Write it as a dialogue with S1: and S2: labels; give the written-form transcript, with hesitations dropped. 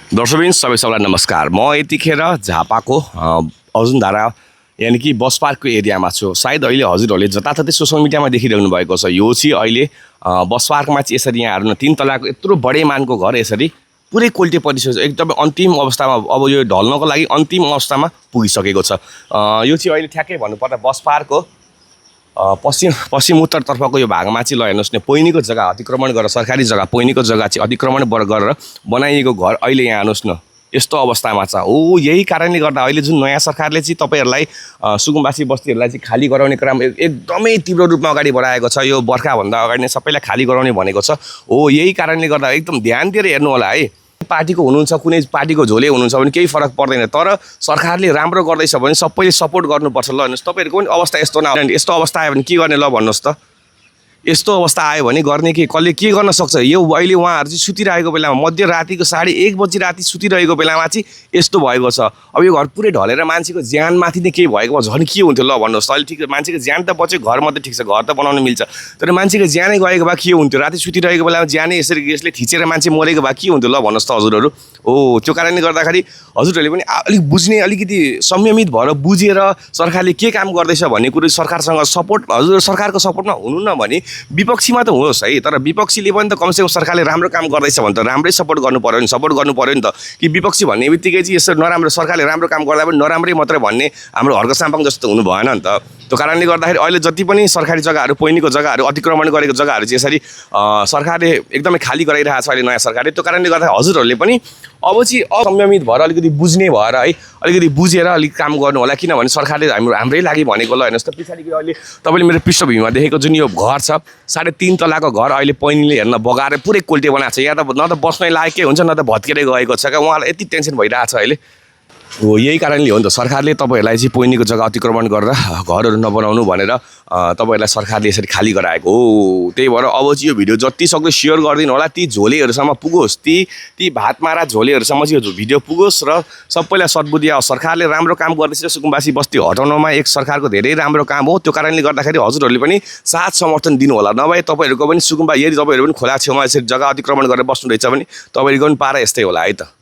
S1: दर्शकबिन सबैलाई नमस्कार। म यतिखेर झापाको अर्जुनधारा यानि कि बस पार्कको एरियामा छु। सायद अहिले हजुरहरूले जताततै सोसियल मिडियामा देखिरहनु भएको छ। यो चाहिँ अहिले बस पार्कमा चाहिँ यसरी यहाँ हेर्नु 3 तलाको यत्रो बडे मानको घर यसरी पुरै कोल्टे परिसकेको छ। एकदमै अन्तिम अवस्थामा, अब यो ढल्नको लागि अन्तिम अवस्थामा पुगिसकेको छ। यो चाहिँ अहिले ठ्याक्कै भन्नुपर्दा बस पार्कको पश्चिम उत्तरतर्फको यो भागमा चाहिँ ल हेर्नुहोस् न, पोइनीको जग्गा अतिक्रमण गरेर, सरकारी जग्गा पोइनीको जग्गा चाहिँ अतिक्रमण गरेर बनाइएको घर अहिले यहाँ हेर्नुहोस् न यस्तो अवस्थामा छ। हो, यही कारणले गर्दा अहिले जुन नयाँ सरकारले चाहिँ तपाईँहरूलाई सुकुम्बासी बस्तीहरूलाई चाहिँ खाली गराउने क्रम एकदमै तीव्र रूपमा अगाडि बढाएको छ। यो बर्खाभन्दा अगाडि नै सबैलाई खाली गराउने भनेको छ। हो, यही कारणले गर्दा एकदम ध्यान दिएर हेर्नु होला है। पार्टीको हुनुहुन्छ, कुनै पार्टीको झोले हुनुहुन्छ भने केही फरक पर्दैन, तर सरकारले राम्रो गर्दैछ भने सबैले सपोर्ट गर्नुपर्छ। ल हेर्नुहोस्, तपाईँहरूको पनि अवस्था यस्तो न, यस्तो अवस्था आयो भने के गर्ने ल भन्नुहोस् त। यस्तो अवस्था आयो भने गर्ने के, कसले के गर्न सक्छ? यो अहिले उहाँहरू चाहिँ सुतिरहेको बेलामा, मध्यरातिको 1:30 बजी राति सुतिरहेको बेलामा चाहिँ यस्तो भएको छ। अब यो घर पुरै ढलेर मान्छेको ज्यानमाथि नै केही भएको भए झन् के हुन्थ्यो ल भन्नुहोस् त। अहिले ठिक, मान्छेको ज्यान त बच्यो, घर मात्रै ठिक छ, घर त बनाउनु मिल्छ, तर मान्छेको ज्यानै गएको भए के हुन्थ्यो? राति सुतिरहेको बेलामा ज्यानै यसले थिचेर मान्छे मरेको भए के हुन्थ्यो ल भन्नुहोस् त हजुरहरू। हो, त्यो कारणले गर्दाखेरि हजुरहरूले पनि अलिक बुझ्ने, अलिकति संयमित भएर बुझेर सरकारले के काम गर्दैछ भन्ने कुरो सरकारसँग सपोर्ट, हजुर सरकारको सपोर्टमा हुनु न भने विपक्षीमा त होस् है, तर विपक्षीले पनि त कमसेकम सरकारले राम्रो काम गर्दैछ भने त राम्रै सपोर्ट गर्नु पर्यो नि, सपोर्ट गर्नु पर्यो नि त। कि विपक्षी भन्ने बित्तिकै चाहिँ यसरी नराम्रो, सरकारले राम्रो काम गर्दा पनि नराम्रै मात्रै भन्ने हाम्रो हर्क साम्पाङ जस्तो हुनु भएन नि त। त्यो कारणले गर्दाखेरि अहिले जति पनि सरकारी जग्गाहरू, पोइनीको जग्गाहरू, अतिक्रमण गरेको जग्गाहरू चाहिँ यसरी सरकारले एकदमै खाली गराइरहेको छ अहिले नयाँ सरकारले। त्यो कारणले गर्दा हजुरहरूले पनि अब चाहिँ असंयमित भएर अलिकति बुझ्ने भएर है, अलिकति बुझेर अलिक काम गर्नु होला। किनभने सरकारले हाम्रै लागि भनेको। ल हेर्नुहोस् त, पछाडिको अहिले तपाईँले मेरो पृष्ठभूमिमा देखेको जुन यो घर छ, 3.5 तलाको घर अहिले पहिनीले हेर्न बगाएर पुरै कोल्टे बनाएको छ। या त न त बस्नै लायकै हुन्छ, न त भत्केरै गएको छ क्या। उहाँलाई यति टेन्सन भइरहेको छ अहिले। हो, यही कारणले हो नि त सरकारले तपाईँहरूलाई चाहिँ पोइनीको जग्गा अतिक्रमण गरेर घरहरू नबनाउनु भनेर तपाईँहरूलाई सरकारले यसरी खाली गराएको हो। त्यही भएर अब चाहिँ यो भिडियो जति सक्दो सेयर गरिदिनु होला, ती झोलेहरूसम्म पुगोस्, ती भातमारा झोलेहरूसम्म चाहिँ यो भिडियो पुगोस् र सबैलाई सद्बुद्धि आओस्। सरकारले राम्रो काम गर्दैछ, सुकुम्बासी बस्ती हटाउनमा एक सरकारको धेरै राम्रो काम हो। त्यो कारणले गर्दाखेरि हजुरहरूले पनि साथ समर्थन दिनु होला। नभए तपाईँहरूको पनि यदि तपाईँहरू पनि खोला छेउमा यसरी जग्गा अतिक्रमण गरेर बस्नु रहेछ भने तपाईँहरूको पनि पारा यस्तै होला है त।